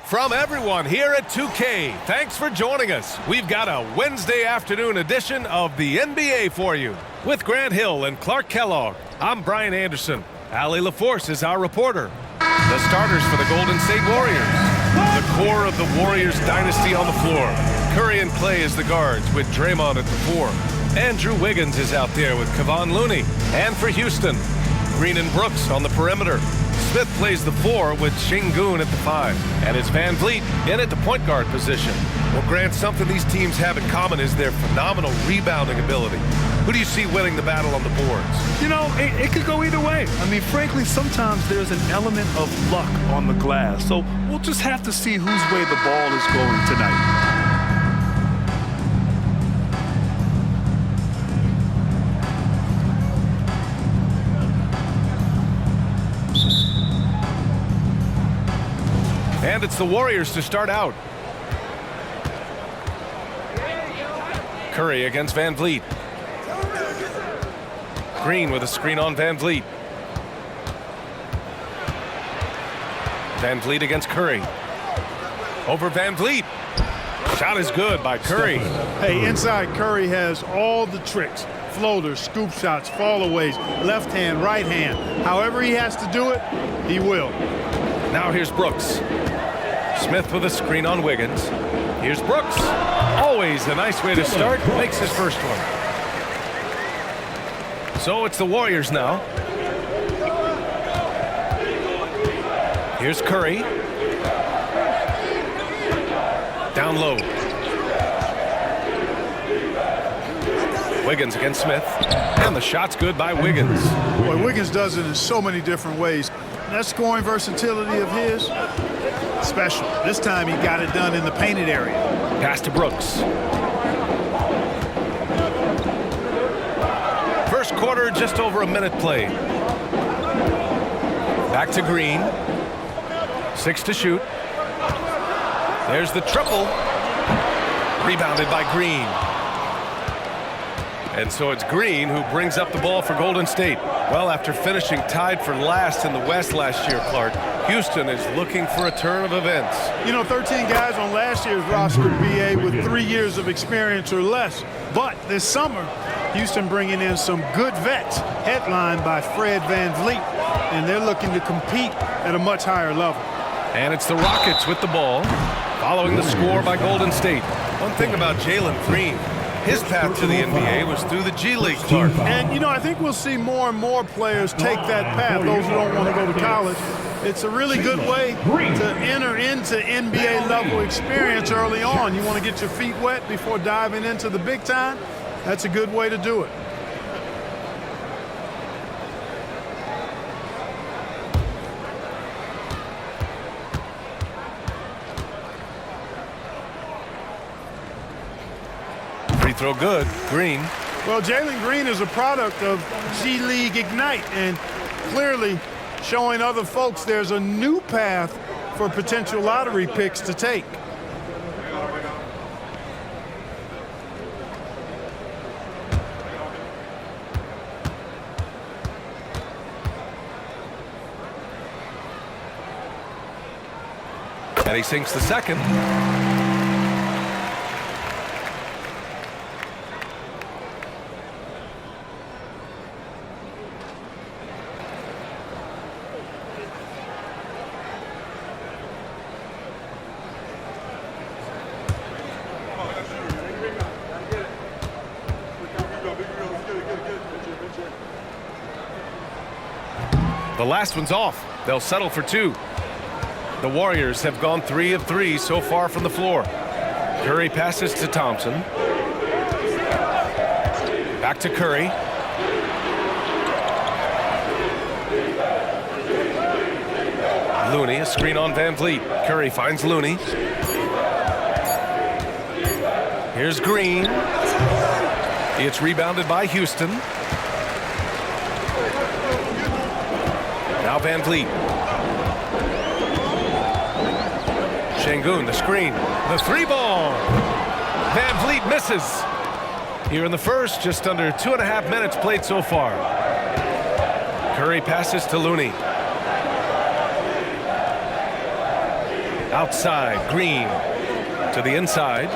From everyone here at 2K, thanks for joining us. We've got a Wednesday afternoon edition of the NBA for you. With Grant Hill and Clark Kellogg, I'm Brian Anderson. Allie LaForce is our reporter. The starters for the Golden State Warriors. The core of the Warriors dynasty on the floor. Curry and Clay as the guards with Draymond at the 4. Andrew Wiggins is out there with Kevon Looney. And for Houston, Green and Brooks on the perimeter. Smith plays the 4 with Şengün at the 5. And it's Van Vliet in at the point guard position. Well, Grant, something these teams have in common is their phenomenal rebounding ability. Who do you see winning the battle on the boards? You know, it could go either way. I mean, frankly, sometimes there's an element of luck on the glass. So we'll just have to see whose way the ball is going tonight. And it's the Warriors to start out. Curry against Van Vliet. Green with a screen on Van Vliet. Van Vliet against Curry. Over Van Vliet. Shot is good by Curry. Hey, inside Curry has all the tricks. Floaters, scoop shots, fallaways, left hand, right hand. However he has to do it, he will. Now here's Brooks. Smith with a screen on Wiggins. Here's Brooks. Always a nice way to start. Makes his first one. So it's the Warriors now. Here's Curry. Down low. Wiggins against Smith. And the shot's good by Wiggins. Boy, Wiggins does it in so many different ways. That scoring versatility of his, special. This time he got it done in the painted area. Pass to Brooks. First quarter, just over a minute played. Back to Green. 6 to shoot. There's the triple. Rebounded by Green. And so it's Green who brings up the ball for Golden State. Well, after finishing tied for last in the West last year, Clark, Houston is looking for a turn of events. You know, 13 guys on last year's roster, BA, with 3 years of experience or less. But this summer, Houston bringing in some good vets, headlined by Fred Van Vliet, and they're looking to compete at a much higher level. And it's the Rockets with the ball, following the score by Golden State. One thing about Jalen Green, his path to the NBA was through the G League, Clark. And, you know, I think we'll see more and more players take that path, those who don't want to go to college. It's a really good way to enter into NBA level experience early on. You want to get your feet wet before diving into the big time? That's a good way to do it. Free throw good. Green. Well, Jalen Green is a product of G League Ignite, and clearly showing other folks there's a new path for potential lottery picks to take. And he sinks the second. The last one's off. They'll settle for 2. The Warriors have gone 3 of 3 so far from the floor. Curry passes to Thompson. Back to Curry. Looney, a screen on Van Vliet. Curry finds Looney. Here's Green. It's rebounded by Houston. Now Van Vliet. Şengün, the screen. The three ball. Van Vliet misses. Here in the first, just under 2.5 minutes played so far. Curry passes to Looney. Outside, Green to the inside.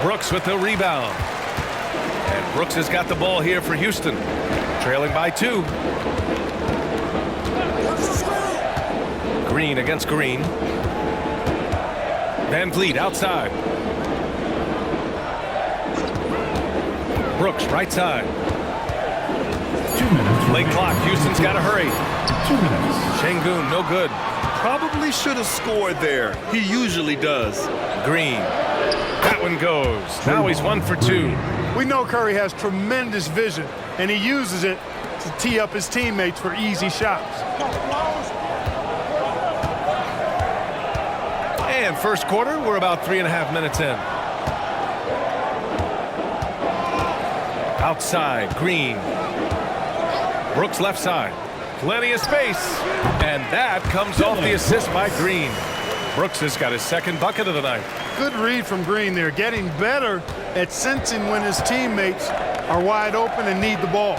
Brooks with the rebound. And Brooks has got the ball here for Houston. Trailing by 2. Green against Green. Van Vliet outside. Brooks right side. 2 minutes. Late clock. Houston's got to hurry. 2 minutes. Şengün, no good. Probably should have scored there. He usually does. Green. That one goes. Now he's 1 for 2. We know Curry has tremendous vision, and he uses it to tee up his teammates for easy shots. And first quarter, we're about 3.5 minutes in. Outside, Green. Brooks left side. Plenty of space. And that comes off the assist by Green. Brooks has got his second bucket of the night. Good read from Green there, getting better at sensing when his teammates are wide open and need the ball.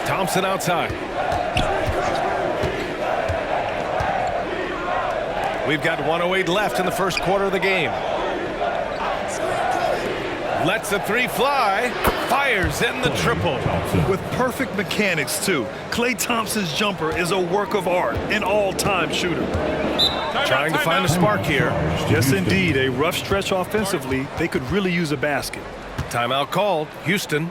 Thompson outside. We've got 1:08 left in the first quarter of the game. Lets the three fly. Fires in the triple. With perfect mechanics, too. Klay Thompson's jumper is a work of art, an all-time shooter. Trying to find a spark here. Yes, indeed. A rough stretch offensively. They could really use a basket. Timeout called. Houston.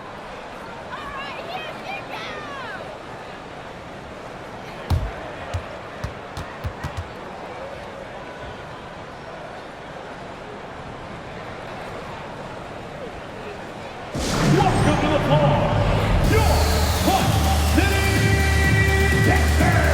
Welcome to the floor, your Clutch City Texans.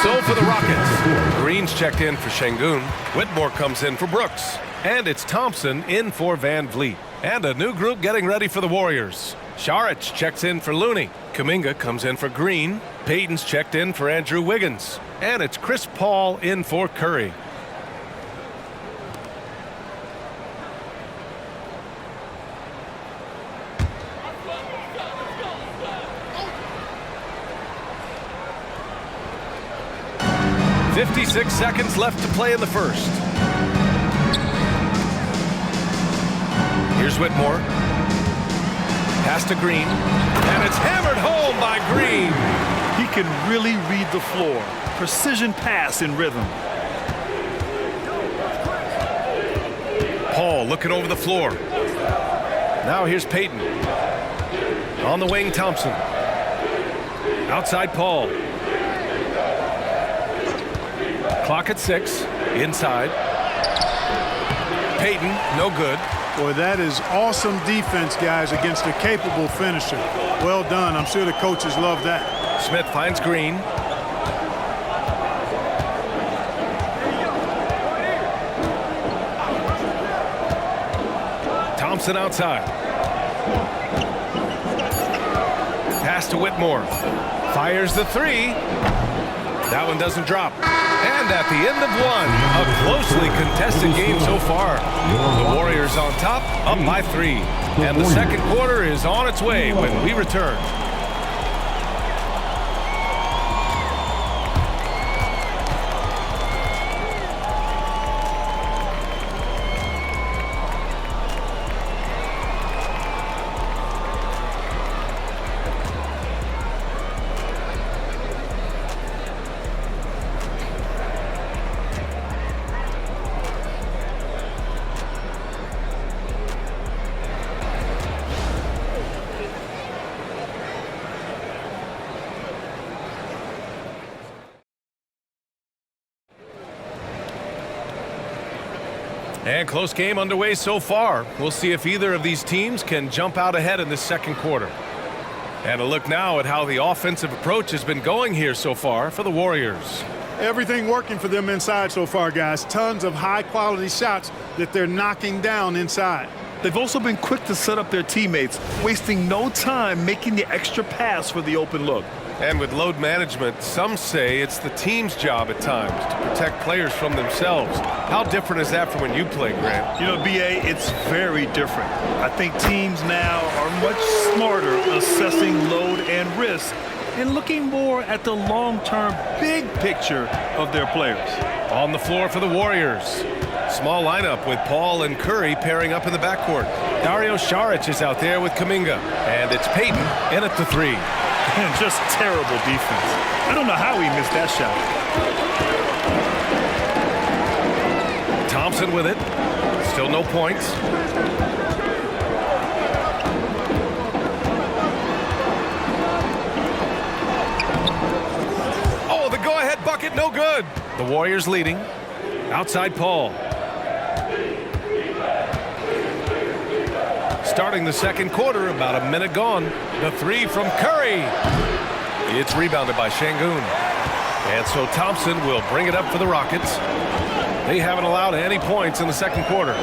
So for the Rockets, Green's checked in for Şengün. Whitmore comes in for Brooks. And it's Thompson in for Van Vliet. And a new group getting ready for the Warriors. Saric checks in for Looney. Kuminga comes in for Green. Payton's checked in for Andrew Wiggins. And it's Chris Paul in for Curry. "56 seconds left to play in the first. Here's Whitmore. Pass to Green. And it's hammered home by Green. He can really read the floor. Precision pass in rhythm. Paul looking over the floor. Now here's Payton. On the wing, Thompson. Outside Paul. Clock at 6. Inside. Payton, no good. Boy, that is awesome defense, guys, against a capable finisher. Well done. I'm sure the coaches love that. Smith finds Green. Thompson outside. Pass to Whitmore. Fires the three. That one doesn't drop. And at the end of one, a closely contested game so far. The Warriors on top, up by 3. And the second quarter is on its way when we return. And close game underway so far. We'll see if either of these teams can jump out ahead in this second quarter. And a look now at how the offensive approach has been going here so far for the Warriors. Everything working for them inside so far, guys. Tons of high-quality shots that they're knocking down inside. They've also been quick to set up their teammates, wasting no time making the extra pass for the open look. And with load management, some say it's the team's job at times to protect players from themselves. How different is that from when you played, Grant? You know, B.A., it's very different. I think teams now are much smarter assessing load and risk and looking more at the long-term big picture of their players. On the floor for the Warriors. Small lineup with Paul and Curry pairing up in the backcourt. Dario Saric is out there with Kuminga. And it's Payton in at the three. And just terrible defense. I don't know how he missed that shot. Thompson with it. Still no points. Oh, the go-ahead bucket, no good. The Warriors leading. Outside Paul. Starting the second quarter, about a minute gone. The three from Curry. It's rebounded by Şengün. And so Thompson will bring it up for the Rockets. They haven't allowed any points in the second quarter.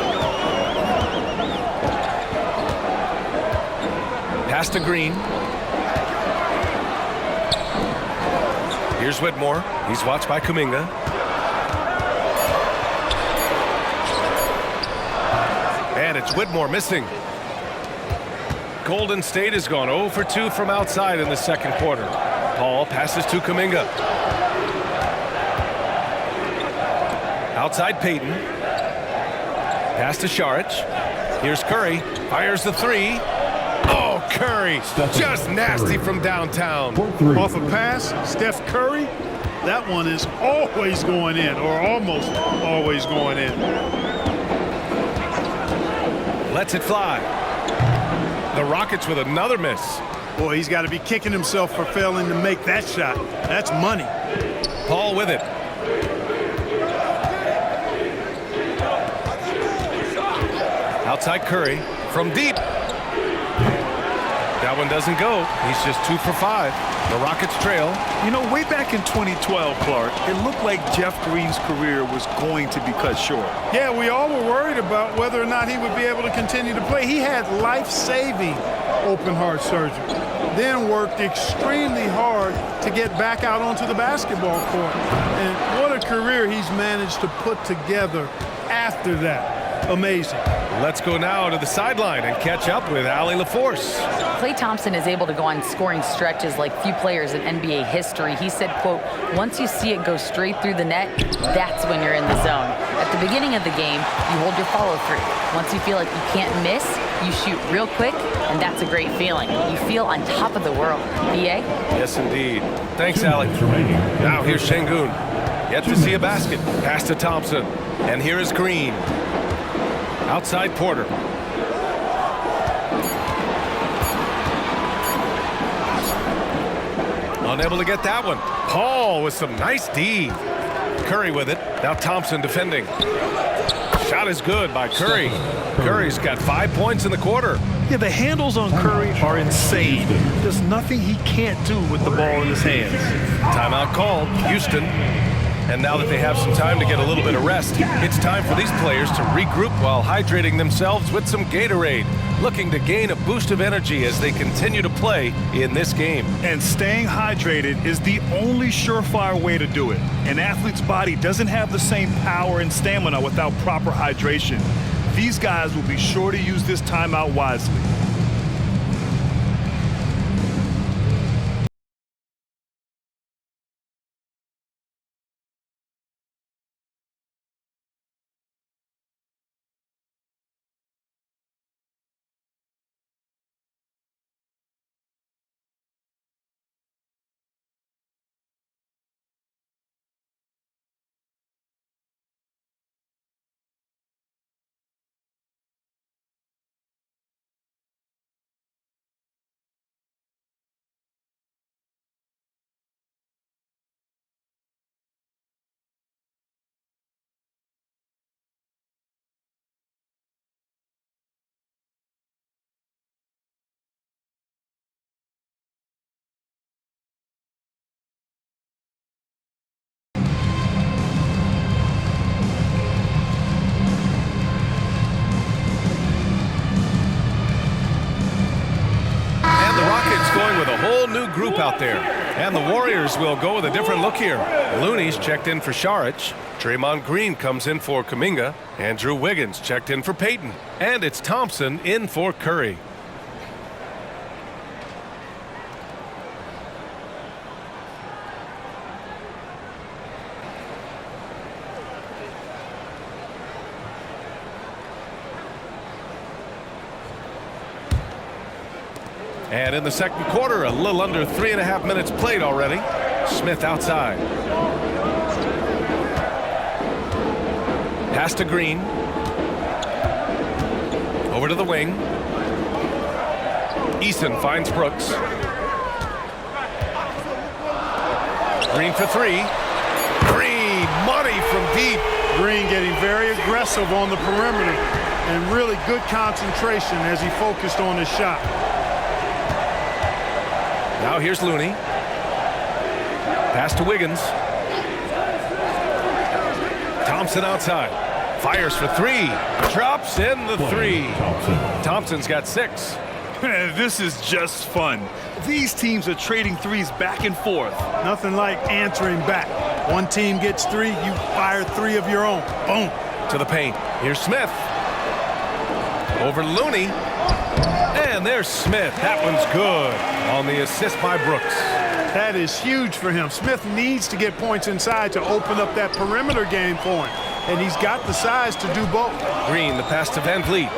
Pass to Green. Here's Whitmore. He's watched by Kuminga. And it's Whitmore missing. Golden State has gone 0 for 2 from outside in the second quarter. Paul passes to Kuminga. Outside Payton. Pass to Saric. Here's Curry. Fires the three. Oh, Curry. Just nasty from downtown. Off a pass, Steph Curry. That one is always going in, or almost always going in. Lets it fly. The Rockets with another miss. Boy, he's got to be kicking himself for failing to make that shot. That's money. Paul with it. Outside Curry from deep. That one doesn't go. He's just 2 for 5. The Rockets trail. You know, way back in 2012, Clark, it looked like Jeff Green's career was going to be cut short. Yeah, we all were worried about whether or not he would be able to continue to play. He had life-saving open heart surgery, then worked extremely hard to get back out onto the basketball court. And what a career he's managed to put together after that. Amazing. Let's go now to the sideline and catch up with Allie LaForce. Klay Thompson is able to go on scoring stretches like few players in NBA history. He said, quote, once you see it go straight through the net, that's when you're in the zone. At the beginning of the game, you hold your follow through. Once you feel like you can't miss, you shoot real quick, and that's a great feeling. You feel on top of the world. B.A.? Yes, indeed. Thanks, Allie. Now here's Şengün. Yet to see a basket. Pass to Thompson. And here is Green. Outside Porter. Unable to get that one. Paul with some nice D. Curry with it. Now Thompson defending. Shot is good by Curry. Curry's got 5 points in the quarter. Yeah, the handles on Curry are insane. There's nothing he can't do with the ball in his hands. Timeout called. Houston. And now that they have some time to get a little bit of rest, it's time for these players to regroup while hydrating themselves with some Gatorade, looking to gain a boost of energy as they continue to play in this game. And staying hydrated is the only surefire way to do it. An athlete's body doesn't have the same power and stamina without proper hydration. These guys will be sure to use this timeout wisely. Going with a whole new group out there. And the Warriors will go with a different look here. Looney's checked in for Saric. Draymond Green comes in for Kuminga. Andrew Wiggins checked in for Payton. And it's Thompson in for Curry. And in the second quarter, a little under 3.5 minutes played already. Smith outside. Pass to Green. Over to the wing. Eason finds Brooks. Green for three. Green, money from deep. Green getting very aggressive on the perimeter and really good concentration as he focused on his shot. Now here's Looney. Pass to Wiggins. Thompson outside. Fires for three. Drops in the three. Thompson's got 6. This is just fun. These teams are trading threes back and forth. Nothing like answering back. One team gets 3, you fire 3 of your own. Boom. To the paint. Here's Smith. Over to Looney. And there's Smith. That one's good on the assist by Brooks. That is huge for him. Smith needs to get points inside to open up that perimeter game for him. And he's got the size to do both. Green, the pass to Van Vliet.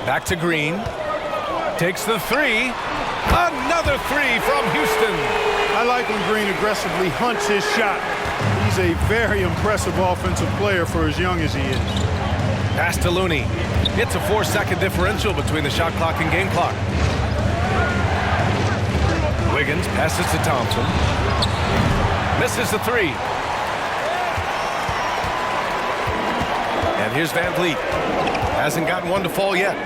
Back to Green. Takes the 3. Another 3 from Houston. I like when Green aggressively hunts his shot. He's a very impressive offensive player for as young as he is. Pass to Looney. It's a 4-second differential between the shot clock and game clock. Wiggins passes to Thompson. Misses the 3. And here's Van Vliet. Hasn't gotten one to fall yet.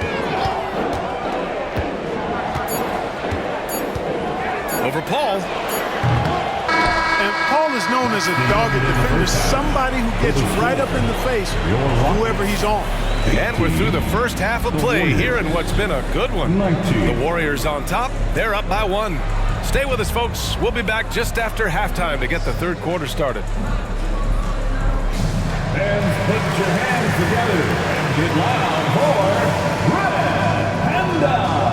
Over Paul. And Paul is known as a dogged defender, somebody who gets right up in the face of whoever he's on. And we're through the first half of play here in what's been a good one. The Warriors on top. They're up by 1. Stay with us, folks. We'll be back just after halftime to get the third quarter started. Fans, put your hands together and get loud for Red Panda.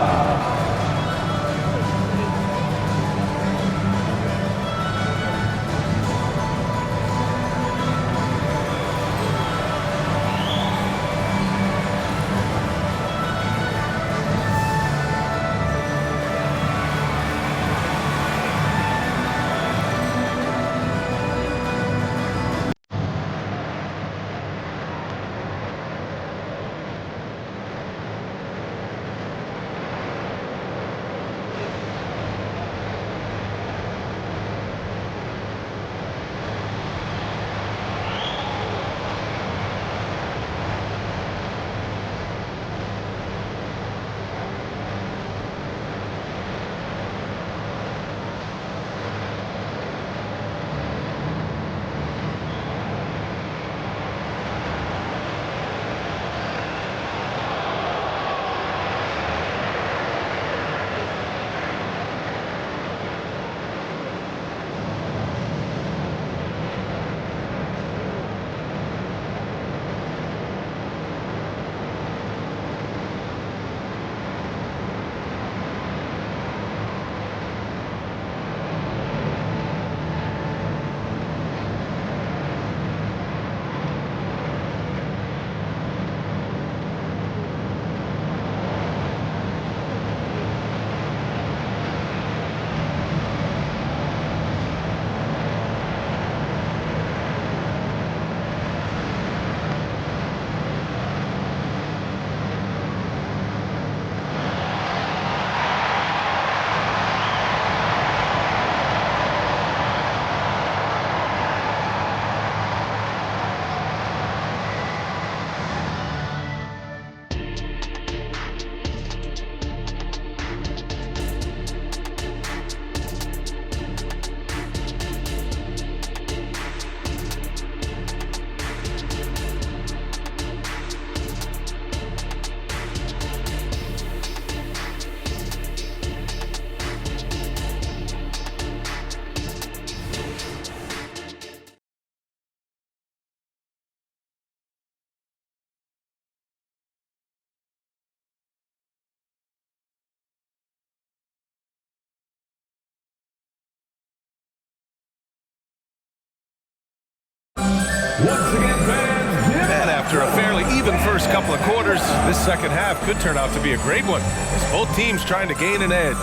Once again, fans, give And after a fairly even first couple of quarters, this second half could turn out to be a great one, as both teams trying to gain an edge.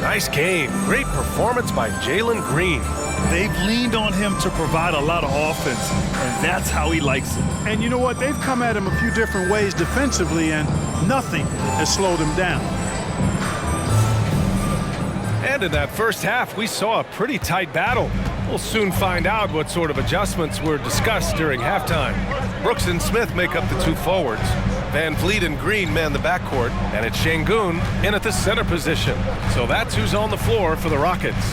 Nice game. Great performance by Jalen Green. They've leaned on him to provide a lot of offense, and that's how he likes it. And you know what? They've come at him a few different ways defensively, and nothing has slowed him down. And in that first half, we saw a pretty tight battle. We'll soon find out what sort of adjustments were discussed during halftime. Brooks and Smith make up the two forwards. Van Vliet and Green man the backcourt, and it's Şengün in at the center position. So that's who's on the floor for the Rockets.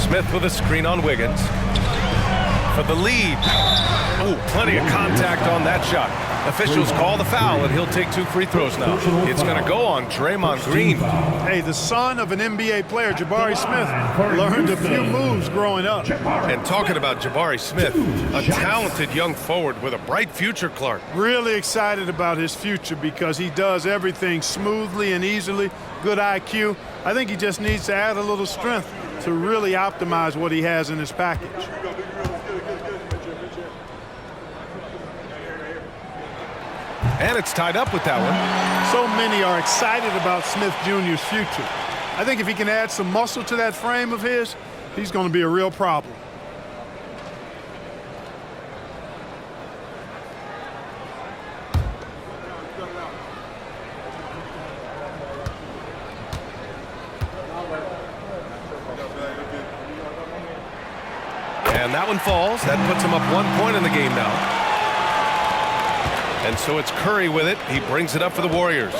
Smith with a screen on Wiggins. For the lead. Oh, plenty of contact on that shot. Officials call the foul, and he'll take 2 free throws now. It's going to go on Draymond Green. Hey, the son of an NBA player, Jabari Smith, learned a few moves growing up. And talking about Jabari Smith, a talented young forward with a bright future, Clark. Really excited about his future because he does everything smoothly and easily. Good IQ. I think he just needs to add a little strength to really optimize what he has in his package. And it's tied up with that one. So many are excited about Smith Jr.'s future. I think if he can add some muscle to that frame of his, he's going to be a real problem. And that one falls. That puts him up 1 point in the game now. And so it's Curry with it. He brings it up for the Warriors.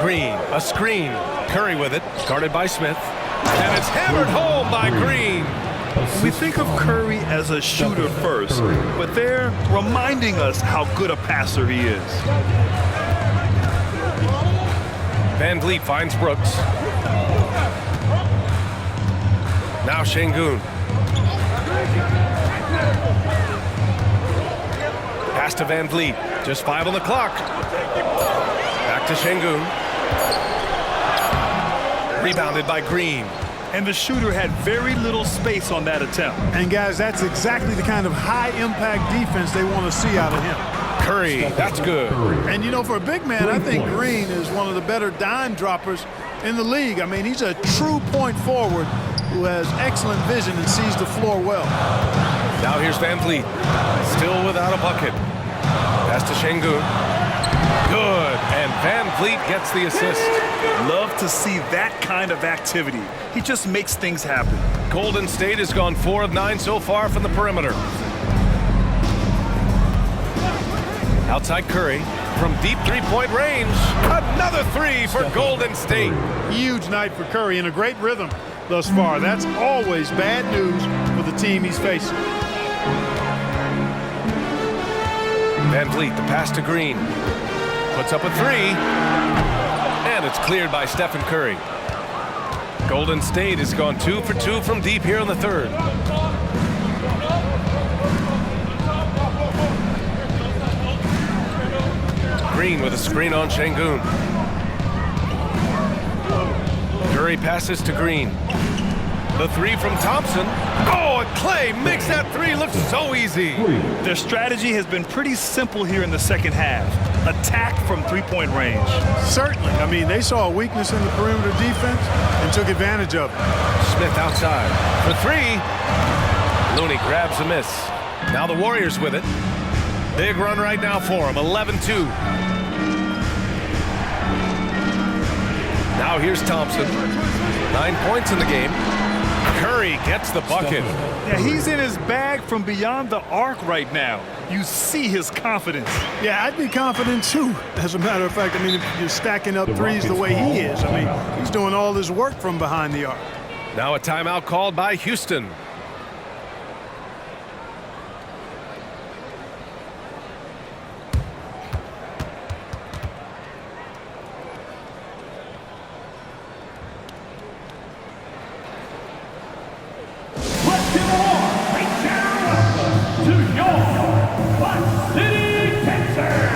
Green, a screen. Curry with it, guarded by Smith. And it's hammered home by Green. We think of Curry as a shooter first, but they're reminding us how good a passer he is. Van Vliet finds Brooks. Now Şengün. Pass to Van Vliet. Just 5 on the clock. Back to Şengün. Rebounded by Green. And the shooter had very little space on that attempt. And guys, that's exactly the kind of high-impact defense they want to see out of him. Curry, that's good. And you know, for a big man, I think Green is one of the better dime droppers in the league. I mean, he's a true point forward who has excellent vision and sees the floor well. Now here's Van Vliet. Still without a bucket. Pass to Şengün. Good. And Van Vliet gets the assist. Love to see that kind of activity. He just makes things happen. Golden State has gone 4 of 9 so far from the perimeter. Outside Curry from deep three-point range. Another 3 for Golden State. Huge night for Curry and a great rhythm thus far. That's always bad news for the team he's facing. Van Vliet, the pass to Green. Puts up a 3. And it's cleared by Stephen Curry. Golden State has gone 2 for 2 from deep here in the third. Green with a screen on Şengün. Curry passes to Green. The 3 from Thompson. Oh, and Clay makes that 3 look so easy. Their strategy has been pretty simple here in the second half. Attack from three-point range. Certainly. I mean, they saw a weakness in the perimeter defense and took advantage of it. Smith outside for 3. Looney grabs a miss. Now the Warriors with it. Big run right now for him, 11-2. Now here's Thompson. 9 points in the game. Curry gets the bucket. Yeah, he's in his bag from beyond the arc right now. You see his confidence. Yeah, I'd be confident too. As a matter of fact, I mean, if you're stacking up threes the way he is, I mean, he's doing all his work from behind the arc. Now a timeout called by Houston. Let's give a warm to your Butt City Pacers.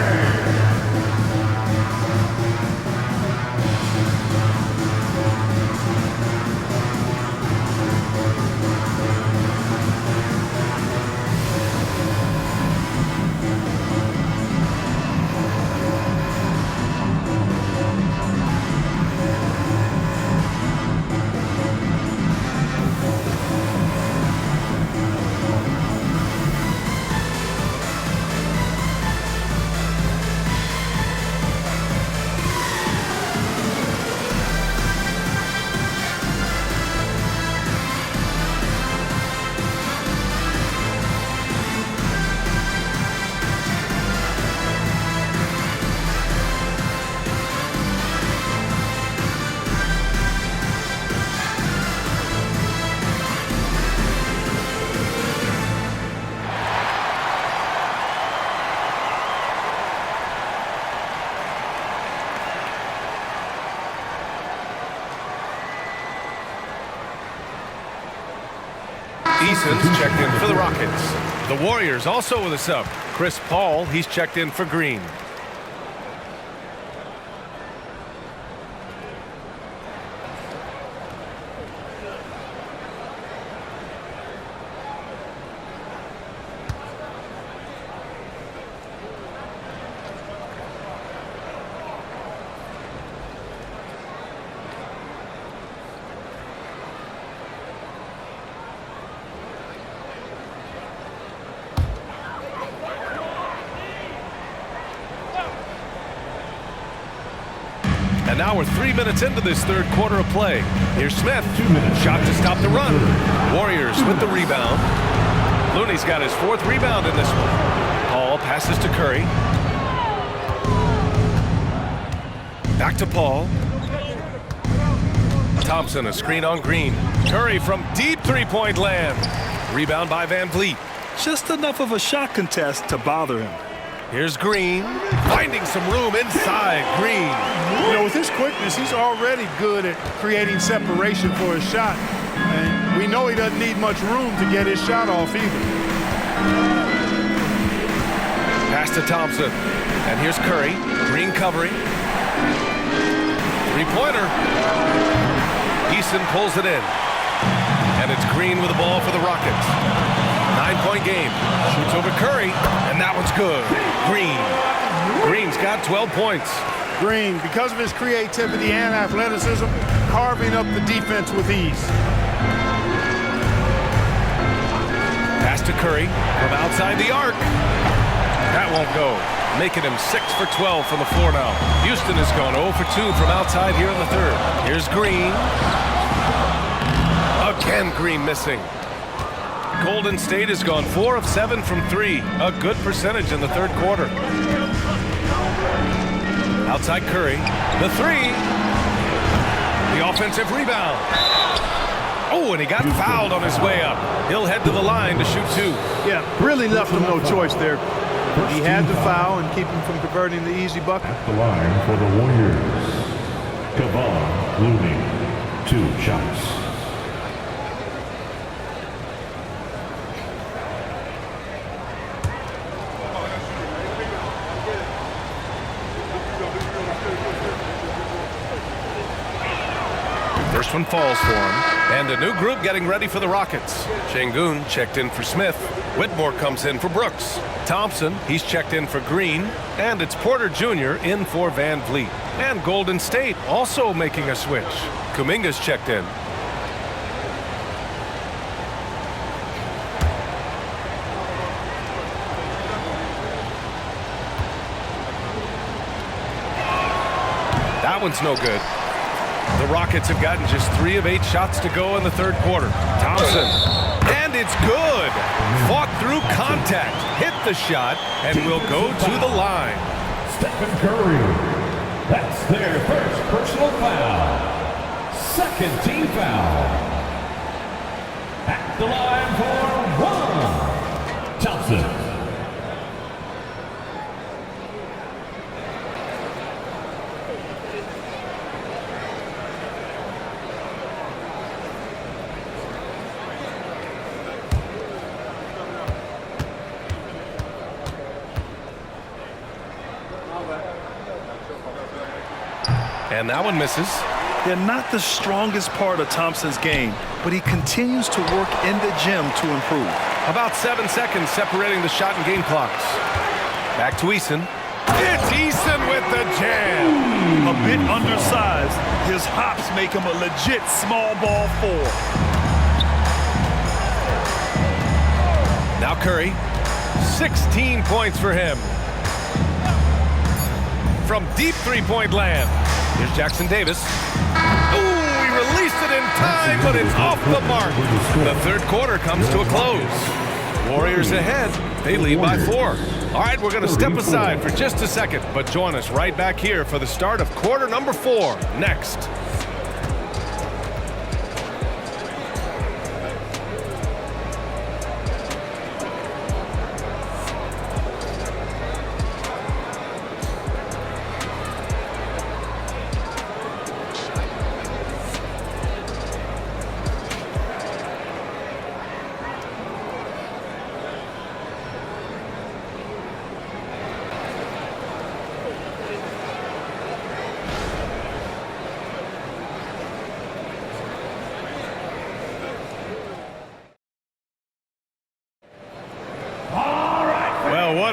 Eason's checked in for the Rockets. The Warriors also with a sub. Chris Paul, he's checked in for Green. And now we're 3 minutes into this third quarter of play. Here's Smith. 2 minutes. Shot to stop the run. Warriors with the rebound. Looney's got his 4th rebound in this one. Paul passes to Curry. Back to Paul. Thompson, a screen on Green. Curry from deep three-point land. Rebound by Van Vliet. Just enough of a shot contest to bother him. Here's Green, finding some room inside. Green. You know, with his quickness, he's already good at creating separation for his shot. And we know he doesn't need much room to get his shot off either. Pass to Thompson. And here's Curry. Green covering. Three-pointer. Eason pulls it in. And it's Green with the ball for the Rockets. 9-point game. Shoots over Curry, and that one's good. Green. Green's got 12 points. Green, because of his creativity and athleticism, carving up the defense with ease. Pass to Curry from outside the arc. That won't go. Making him 6 for 12 from the floor now. Houston has gone 0 for 2 from outside here in the third. Here's Green. Again, Green missing. Golden State has gone 4 of 7 from 3. A good percentage in the third quarter. Outside Curry. The three. The offensive rebound. Oh, and he got fouled on his way up. He'll head to the line to shoot 2. Yeah, really left him no choice there. He had to foul and keep him from converting the easy bucket. At the line for the Warriors, Kevon Looney, 2 shots. First one falls for him. And a new group getting ready for the Rockets. Şengün checked in for Smith. Whitmore comes in for Brooks. Thompson, he's checked in for Green. And it's Porter Jr. in for Van Vliet. And Golden State also making a switch. Kuminga's checked in. That one's no good. The Rockets have gotten just 3 of 8 shots to go in the third quarter. Thompson, and it's good. Fought through contact, hit the shot, and will go to the line. Stephen Curry. That's their first personal foul. Second team foul. At the line for 1. Thompson. And that one misses. They're not the strongest part of Thompson's game, but he continues to work in the gym to improve. About 7 seconds separating the shot and game clocks. Back to Eason. It's Eason with the jam. A bit undersized, his hops make him a legit small ball 4. Now Curry, 16 points for him. From deep three-point land. Here's Jackson Davis. Oh, he released it in time, but it's off the mark. The third quarter comes to a close. Warriors ahead. They lead by 4. All right, we're going to step aside for just a second, but join us right back here for the start of quarter number 4 next.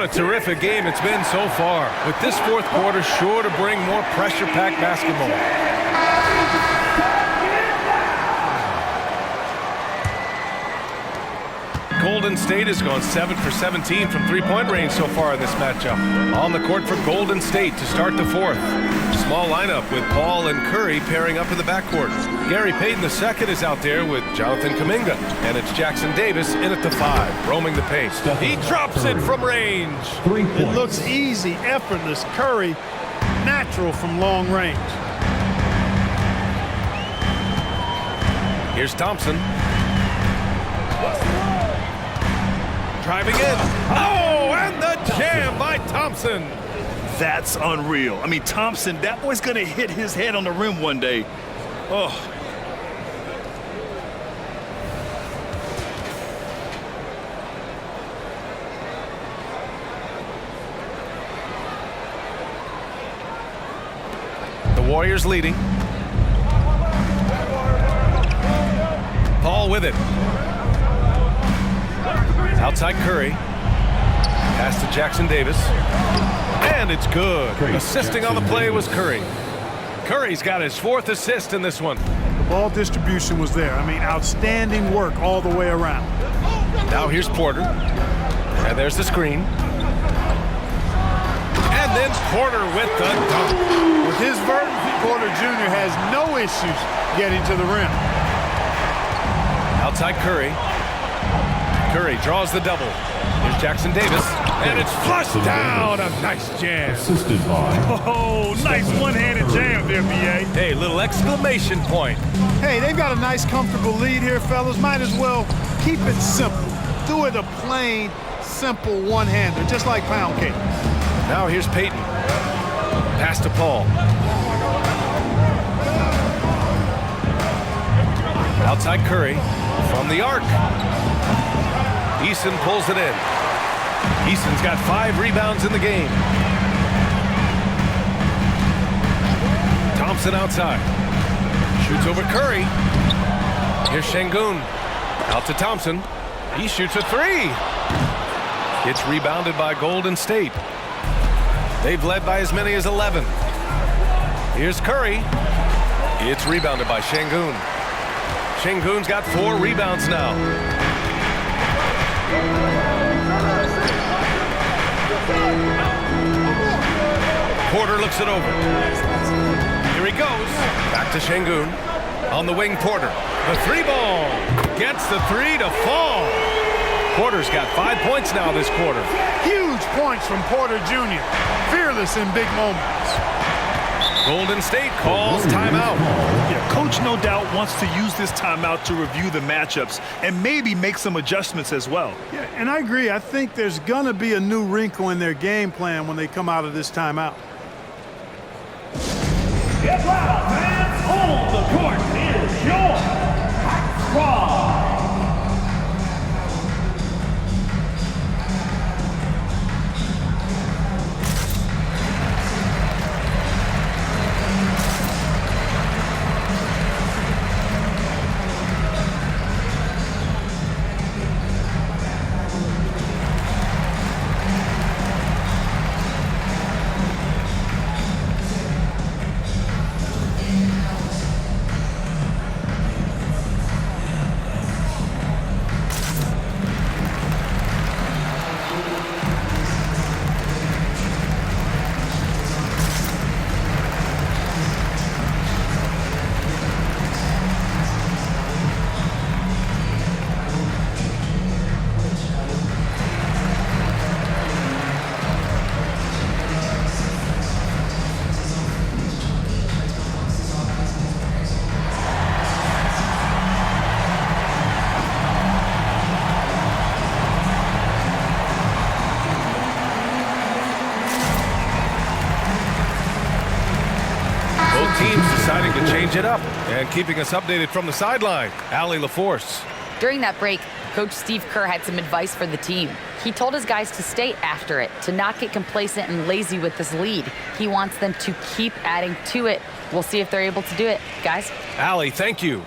a terrific game it's been so far, with this fourth quarter sure to bring more pressure-packed basketball. Golden State has gone 7 for 17 from three-point range so far in this matchup. On the court for Golden State to start the fourth. Small lineup with Paul and Curry pairing up in the backcourt. Gary Payton II is out there with Jonathan Kuminga. And it's Jackson Davis in at the 5, roaming the paint. He drops it from range. It looks easy, effortless. Curry, natural from long range. Here's Thompson. Driving in. Oh, and the jam by Thompson. That's unreal. I mean, Thompson, that boy's going to hit his head on the rim one day. Oh. The Warriors leading. Paul with it. Outside Curry. Pass to Jackson Davis. And it's good. Assisting on the play was Curry. Curry's got his 4th assist in this one. The ball distribution was there. I mean, outstanding work all the way around. Now here's Porter. And there's the screen. And then Porter with the dunk. With his vertical, Porter Jr. has no issues getting to the rim. Outside Curry. Curry draws the double. Here's Jackson Davis. And it's flushed down. A nice jam. Assisted by. Oh, nice one-handed jam there, B.A. Hey, little exclamation point. Hey, they've got a nice, comfortable lead here, fellas. Might as well keep it simple. Do it a plain, simple one-hander, just like pound cake. Now here's Payton. Pass to Paul. Outside Curry. From the arc. Eason pulls it in. Eason's got 5 rebounds in the game. Thompson outside. Shoots over Curry. Here's Şengün. Out to Thompson. He shoots a 3. It's rebounded by Golden State. They've led by as many as 11. Here's Curry. It's rebounded by Şengün. Şengün's got 4 rebounds now. Porter looks it over. Here he goes. Back to Şengün. On the wing, Porter. The 3 ball. Gets the 3 to fall. Porter's got 5 points now this quarter. Huge points from Porter Jr. Fearless in big moments. Golden State calls timeout. Yeah, coach no doubt wants to use this timeout to review the matchups and maybe make some adjustments as well. Yeah, and I agree. I think there's going to be a new wrinkle in their game plan when they come out of this timeout. Get loud, fans! On the court is your Hot Squad. Deciding to change it up and keeping us updated from the sideline, Allie LaForce. During that break, Coach Steve Kerr had some advice for the team. He told his guys to stay after it, to not get complacent and lazy with this lead. He wants them to keep adding to it. We'll see if they're able to do it. Guys? Allie, thank you.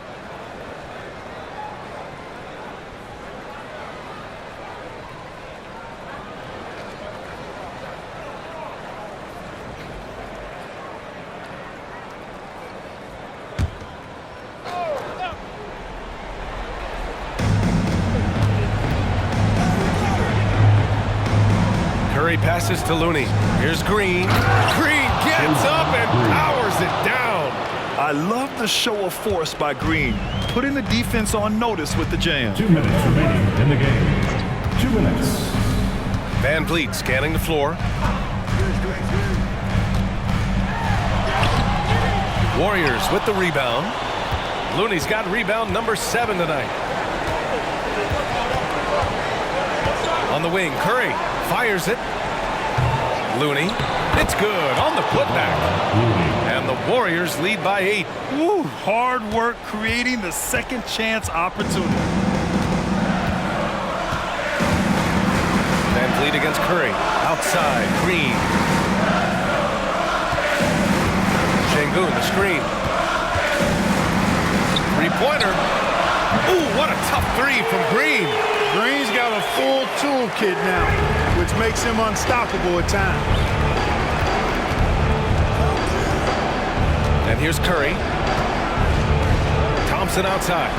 Curry passes to Looney. Here's Green. Green gets up and powers it down. I love the show of force by Green, putting the defense on notice with the jam. 2 minutes remaining in the game. 2 minutes. Van Vliet scanning the floor. Warriors with the rebound. Looney's got rebound number 7 tonight. On the wing, Curry fires it. Looney, it's good on the putback. And the Warriors lead by 8. Woo, hard work creating the second chance opportunity. Van Vliet against Curry. Outside, Green. Şengün, the screen. Three-pointer. Ooh, what a tough three from Green. Green's got a full toolkit now, which makes him unstoppable at times. And here's Curry. Thompson outside.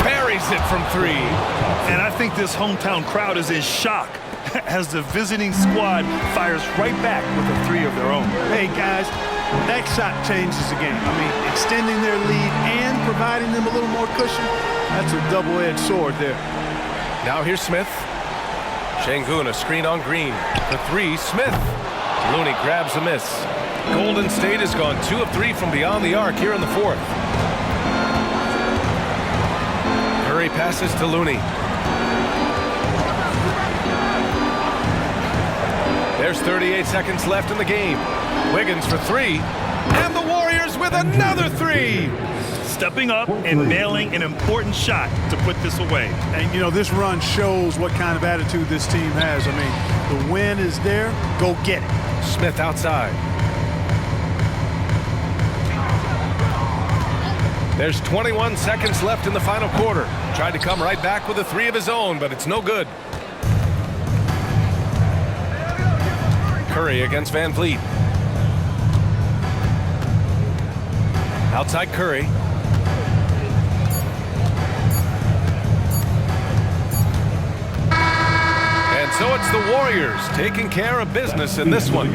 Parries it from 3. And I think this hometown crowd is in shock as the visiting squad fires right back with a 3 of their own. Hey, guys, that shot changes the game. I mean, extending their lead and providing them a little more cushion, that's a double-edged sword there. Now here's Smith. Şengün, a screen on Green. For 3, Smith. Looney grabs a miss. Golden State has gone 2 of 3 from beyond the arc here in the 4th. Curry passes to Looney. There's 38 seconds left in the game. Wiggins for 3. And the Warriors with another 3. Stepping up and nailing an important shot to put this away. And, you know, this run shows what kind of attitude this team has. I mean, the win is there. Go get it. Smith outside. There's 21 seconds left in the final quarter. Tried to come right back with a 3 of his own, but it's no good. Curry against Van Vliet. Outside Curry. And so it's the Warriors taking care of business in this one.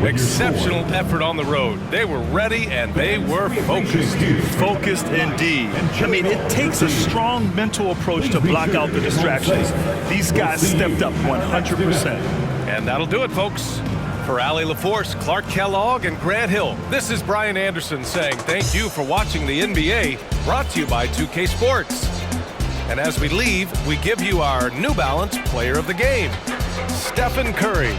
Exceptional effort on the road. They were ready and they were focused. Focused indeed. I mean, it takes a strong mental approach to block out the distractions. These guys stepped up 100%. And that'll do it, folks. For Allie LaForce, Clark Kellogg, and Grant Hill, this is Brian Anderson saying thank you for watching the NBA, brought to you by 2K Sports. And as we leave, we give you our New Balance Player of the Game, Stephen Curry.